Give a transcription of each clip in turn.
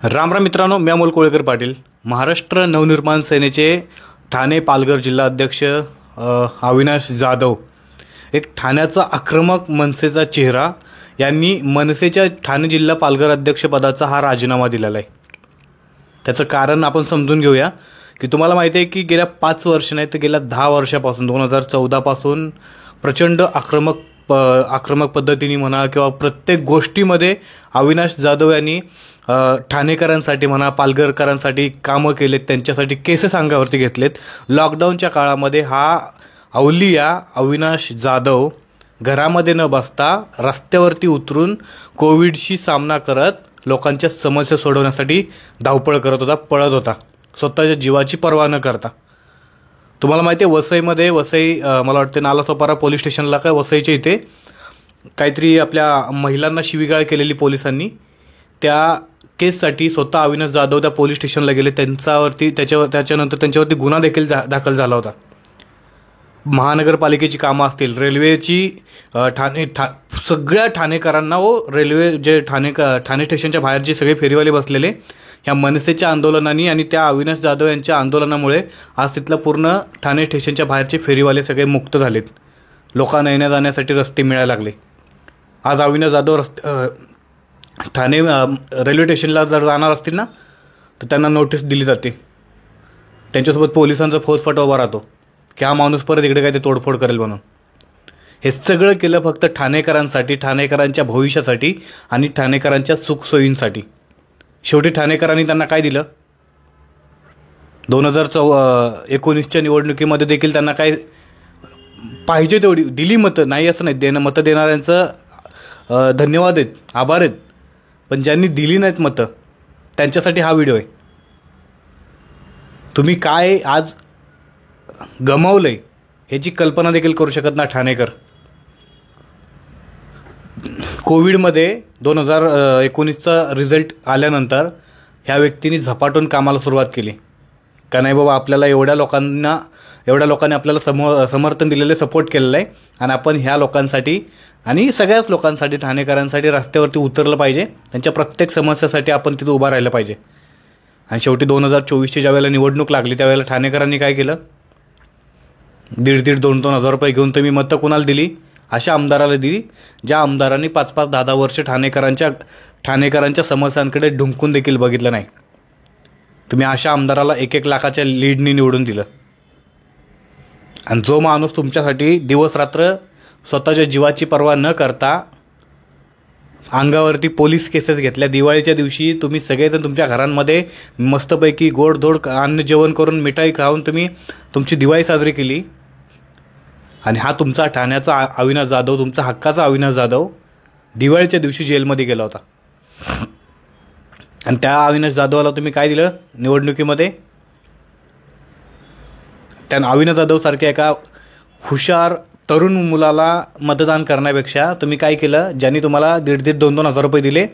राम राम मित्रांनो, मी अमोल कोळेकर पाटील. महाराष्ट्र नवनिर्माण सेनेचे ठाणे पालघर जिल्हा अध्यक्ष अविनाश जाधव, एक ठाण्याचा आक्रमक मनसेचा चेहरा, यांनी मनसेच्या ठाणे जिल्हा पालघर अध्यक्षपदाचा हा राजीनामा दिलेला आहे. त्याचं कारण आपण समजून घेऊया की तुम्हाला माहिती आहे की गेल्या 5 वर्ष नाही तर गेल्या 10 वर्षापासून 2014 पासून प्रचंड आक्रमक पद्धतीने म्हणा किंवा प्रत्येक गोष्टीमध्ये अविनाश जाधव यांनी ठाणेकरांसाठी म्हणा पालघरकरांसाठी कामं केलेत, त्यांच्यासाठी केसेस अंगावरती घेतलेत. लॉकडाऊनच्या काळामध्ये हा अवलिया अविनाश जाधव घरामध्ये न बसता रस्त्यावरती उतरून कोविडशी सामना करत लोकांच्या समस्या सोडवण्यासाठी धावपळ करत होता, पळत होता, स्वतःच्या जीवाची पर्वा न करता. तुम्हाला माहिती आहे वसई मला वाटते नालासोपारा पोलीस स्टेशनला काय वसईच्या इथे काहीतरी आपल्या महिलांना शिवीगाळ केलेली पोलिसांनी, त्या केससाठी स्वतः अविनाश जाधव त्या पोलीस स्टेशनला गेले. त्याच्यानंतर त्यांच्यावरती गुन्हा देखील दाखल झाला होता. महानगरपालिकेची कामं असतील, रेल्वेची सगळ्या ठाणेकरांना रेल्वे जे ठाणे स्टेशनच्या बाहेर जे सगळे फेरीवाले बसलेले, ह्या मनसेच्या आंदोलनाने आणि त्या अविनाश जाधव यांच्या आंदोलनामुळे आज तिथलं पूर्ण ठाणे स्टेशनच्या बाहेरचे फेरीवाले सगळे मुक्त झालेत. लोकांना येण्या जाण्यासाठी रस्ते मिळायला लागले. आज अविनाश जाधव ठाणे रेल्वे स्टेशनला जर जाणार असतील ना तर त्यांना नोटीस दिली जाते. त्यांच्यासोबत पोलिसांचा फौजफाटा उभा राहतो की हा माणूस परत इकडे काय ते तोडफोड करेल म्हणून. हे सगळं केलं फक्त ठाणेकरांसाठी, ठाणेकरांच्या भविष्यासाठी आणि ठाणेकरांच्या सुखसोयींसाठी. शेवटी ठाणेकरांनी त्यांना काय दिलं? 2019च्या निवडणुकीमध्ये देखील त्यांना काय पाहिजे तेवढी दिली मतं, नाही असं नाही, मतं देणाऱ्यांचं धन्यवाद आहेत, आभार आहेत. पण ज्यांनी दिली नाहीत मतं त्यांच्यासाठी हा व्हिडिओ आहे. तुम्ही काय आज गमावलं आहे ह्याची कल्पना देखील करू शकत ना ठाणेकर. कोविडमध्ये 2019चा रिझल्ट आल्यानंतर ह्या व्यक्तींनी झपाटून कामाला सुरुवात केली का नाही बाबा, आपल्याला एवढ्या लोकांनी आपल्याला समर्थन दिलेलं, सपोर्ट केलेलं आहे आणि आपण ह्या लोकांसाठी आणि सगळ्याच लोकांसाठी, ठाणेकरांसाठी रस्त्यावरती उतरलं पाहिजे, त्यांच्या प्रत्येक समस्यासाठी आपण तिथं उभा राहिलं पाहिजे. आणि शेवटी 2024ची ज्यावेळेला निवडणूक लागली त्यावेळेला ठाणेकरांनी काय केलं? 1,500, 2,000 रुपये घेऊन तुम्ही मतं कुणाला दिली? अशा आमदाराला दिली ज्या आमदारांनी 5-5, 10-10 वर्ष ठाणेकरांच्या समस्यांकडे ढुंकून देखील बघितलं नाही. तुम्ही अशा आमदाराला 1-1 लाखाच्या लीडनी निवडून दिलं. आणि जो माणूस तुमच्यासाठी दिवसरात्र स्वतःच्या जीवाची पर्वा न करता अंगावरती पोलीस केसेस घेतल्या, दिवाळीच्या दिवशी तुम्ही सगळेजण तुमच्या घरांमध्ये मस्तपैकी गोडधोड अन्न जेवण करून मिठाई खाऊन तुम्ही तुमची दिवाळी साजरी केली. आणि हा तुमचा ठाण्याचा अविनाश जाधव, तुमचा हक्काचा अविनाश जाधव दिवाळीच्या दिवशी जेलमध्ये गेला होता. आणि त्या अविनाश जाधवाला तुम्ही काय दिलं निवडणुकीमध्ये? त्या अविनाश जाधवसारख्या एका हुशार तरुण मुलाला मतदान करण्यापेक्षा तुम्ही काय केलं? ज्यांनी तुम्हाला 1,500-2,000 हजार रुपये दिले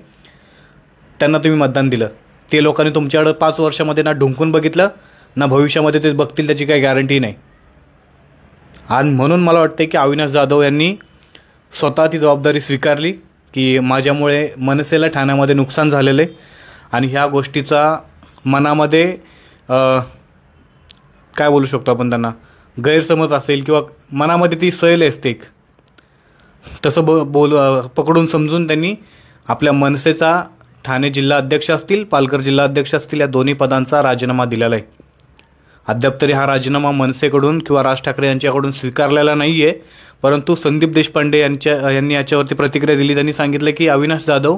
त्यांना तुम्ही मतदान दिलं. ते लोकांनी तुमच्याकडं 5 वर्षामध्ये ना ढुंकून बघितलं ना भविष्यामध्ये ते बघतील त्याची काही गॅरंटी नाही. आणि म्हणून मला वाटतं की अविनाश जाधव यांनी स्वतः ती जबाबदारी स्वीकारली की माझ्यामुळे मनसेला ठाण्यामध्ये नुकसान झालेलं आहे आणि ह्या गोष्टीचा मनामध्ये काय बोलू शकतो आपण, त्यांना गैरसमज असेल किंवा मनामध्ये ती सैल असते एक, तसं पकडून समजून त्यांनी आपल्या मनसेचा ठाणे जिल्हा अध्यक्ष असतील, पालघर जिल्हा अध्यक्ष असतील, या दोन्ही पदांचा राजीनामा दिलेला आहे. अद्याप तरी हा राजीनामा मनसेकडून किंवा राज ठाकरे यांच्याकडून स्वीकारलेला नाही आहे. परंतु संदीप देशपांडे यांनी याच्यावरती प्रतिक्रिया दिली. त्यांनी सांगितलं की अविनाश जाधव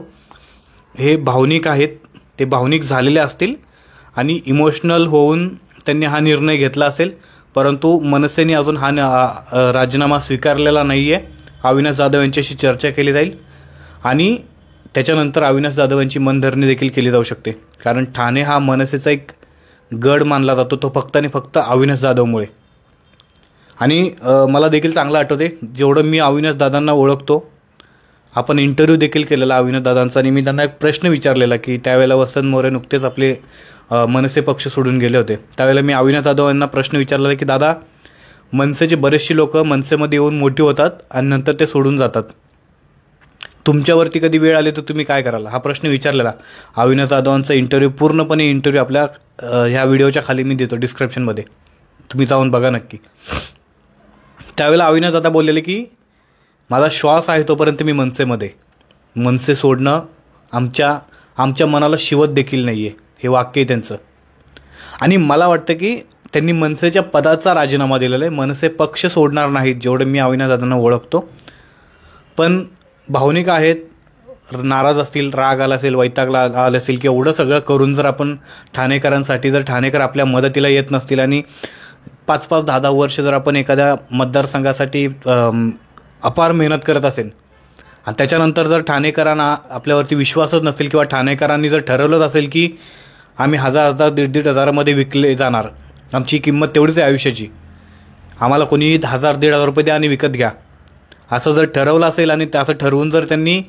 हे भावनिक आहेत, ते भावनिक झालेले असतील आणि इमोशनल होऊन त्यांनी हा निर्णय घेतला असेल, परंतु मनसेने अजून हा राजीनामा स्वीकारलेला नाही आहे. अविनाश जाधव यांच्याशी चर्चा केली जाईल आणि त्याच्यानंतर अविनाश जाधव यांची मनधरणी देखील केली जाऊ शकते. कारण ठाणे हा मनसेचा एक गड मानला जातो, तो फक्त आणि फक्त अविनाश जाधवमुळे. आणि मला देखील चांगलं आठवते, जेवढं मी अविनाश दादांना ओळखतो, आपण इंटरव्ह्यू देखील केलेला अविनाश दादांचा आणि मी त्यांना एक प्रश्न विचारलेला की त्यावेळेला वसंत मोरे नुकतेच आपले मनसे पक्ष सोडून गेले होते. त्यावेळेला मी अविनाश जाधव यांना प्रश्न विचारलेला की दादा, मनसेचे बरेचशी लोक मनसेमध्ये येऊन मोठी होतात आणि नंतर ते सोडून जातात, तुमच्यावरती कधी वेळ आली तर तुम्ही काय कराल, हा प्रश्न विचारलेला. अविनाश जाधवांचा पूर्णपणे इंटरव्ह्यू आपल्या ह्या व्हिडिओच्या खाली मी देतो डिस्क्रिप्शनमध्ये, तुम्ही जाऊन बघा नक्की. त्यावेळेला अविनाश दादा बोललेले की माझा श्वास आहे तोपर्यंत मी मनसेमध्ये, मनसे सोडणं आमच्या मनाला शिवत देखील नाही आहे, हे वाक्य आहे त्यांचं. आणि मला वाटतं की त्यांनी मनसेच्या पदाचा राजीनामा दिलेला आहे. मनसे पक्ष सोडणार नाहीत जेवढं मी अविनाश दादांना ओळखतो. पण भावनिक आहेत, नाराज असतील, राग आला असेल, वैतागला आला असेल की एवढं सगळं करून जर आपण ठाणेकरांसाठी, जर ठाणेकर आपल्या मदतीला येत नसतील आणि 5-5, 10-10 वर्ष जर आपण एखाद्या मतदारसंघासाठी अपार मेहनत करत असेल आणि त्याच्यानंतर जर ठाणेकरांना आपल्यावरती विश्वासच नसेल किंवा ठाणेकरांनी जर ठरवलंच असेल की आम्ही 1000-1000, 1,500-1,500 विकले जाणार, आमची किंमत तेवढीच आहे आयुष्याची, आम्हाला कोणी 1000-1,500 रुपये द्या आणि विकत घ्या, असं जर ठरवलं असेल आणि असं ठरवून जर त्यांनी,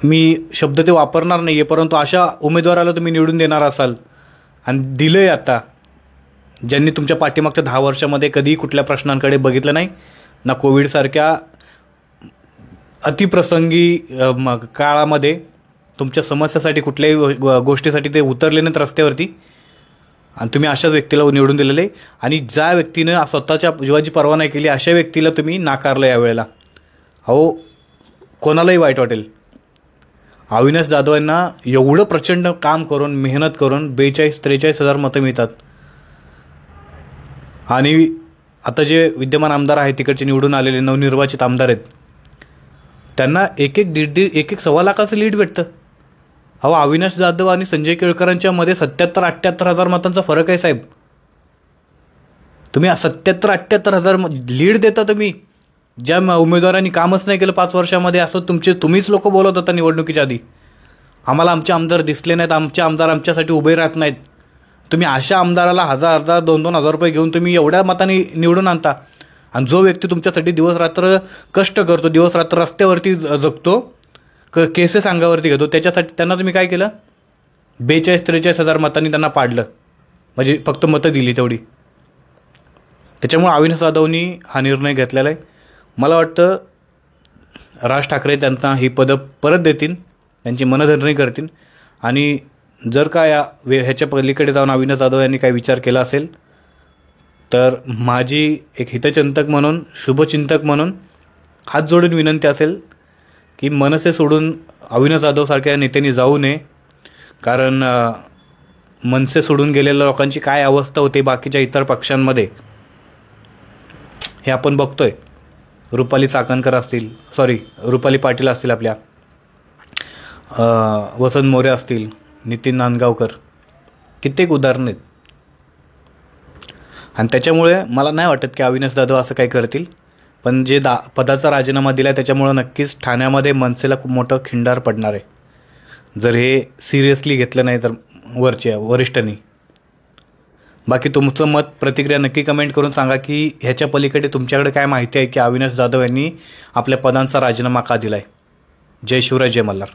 मी शब्द ते वापरणार नाही आहे, परंतु अशा उमेदवाराला तुम्ही निवडून देणार असाल आणि दिलं आहे आता, ज्यांनी तुमच्या पाठीमागच्या 10 वर्षामध्ये कधीही कुठल्या प्रश्नांकडे बघितलं नाही, ना कोविडसारख्या अतिप्रसंगी काळामध्ये तुमच्या समस्यासाठी कुठल्याही गोष्टीसाठी ते उतरले नाहीत रस्त्यावरती, आणि तुम्ही अशाच व्यक्तीला निवडून दिलेले. आणि ज्या व्यक्तीनं स्वतःच्या जीवाची पर्वा नाही केली अशा व्यक्तीला तुम्ही नाकारलं यावेळेला. अहो, कोणालाही वाईट वाटेल. अविनाश जाधव यांना एवढं प्रचंड काम करून, मेहनत करून 42-43 मतं मिळतात. आणि आता जे विद्यमान आमदार आहेत, तिकडचे निवडून आलेले नवनिर्वाचित आमदार आहेत, त्यांना 1-1.5-1-1.25 लाखाचं लीड भेटतं. अहो, अविनाश जाधव आणि संजय केळकरांच्या मध्ये 77-78 हजार मतांचा फरक आहे साहेब. तुम्ही 77-78 हजार लीड देता तुम्ही, ज्या उमेदवारांनी कामच नाही केलं 5 वर्षामध्ये, असं तुम्हीच लोक बोलत होता निवडणुकीच्या आधी. आम्हाला आमचे आमदार दिसले नाहीत, आमचे आमदार आमच्यासाठी उभे राहत नाहीत. तुम्ही अशा आमदाराला 1000-1000, 2-2 रुपये घेऊन तुम्ही एवढ्या मतांनी निवडून आणता. आणि जो व्यक्ती तुमच्यासाठी दिवसरात्र कष्ट करतो, दिवसरात्र रस्त्यावरती जगतो, केसेस अंगावरती घेतो, त्याच्यासाठी त्यांना तुम्ही काय केलं, 42-43 हजार मतांनी त्यांना पाडलं, म्हणजे फक्त मतं दिली तेवढी. त्याच्यामुळे अविनाश जाधवनी हा निर्णय घेतलेला आहे. मला वाटतं राज ठाकरे त्यांना ही पदं परत देतील, त्यांची मनधरणी करतील. आणि जर का ह्याच्या पलीकडे जाऊन अविनाश जाधव यांनी काही विचार केला असेल तर माझी एक हितचिंतक म्हणून, शुभचिंतक म्हणून हात जोडून विनंती असेल की मनसे सोडून अविनाश जाधवसारख्या नेत्यांनी जाऊ नये. कारण मनसे सोडून गेलेल्या लोकांची काय अवस्था होते बाकीच्या इतर पक्षांमध्ये हे आपण बघतोय. रुपाली पाटील असतील, आपल्या वसंत मोरे असतील, नितीन नांदगावकर, कित्येक उदाहरणं आहेत. आणि त्याच्यामुळे मला नाही वाटत की अविनाश जाधव असं काही करतील. पण जे पदाचा राजीनामा दिला त्याच्यामुळं नक्कीच ठाण्यामध्ये मनसेला खूप मोठं खिंडार पडणार आहे, जर हे सिरियसली घेतलं नाही तर वरिष्ठांनी. बाकी तुमचं मत, प्रतिक्रिया नक्की कमेंट करून सांगा की ह्याच्या पलीकडे तुमच्याकडे काय माहिती आहे की अविनाश जाधव यांनी आपल्या पदांचा राजीनामा का दिला आहे. जय शिवराय, जय मल्हार.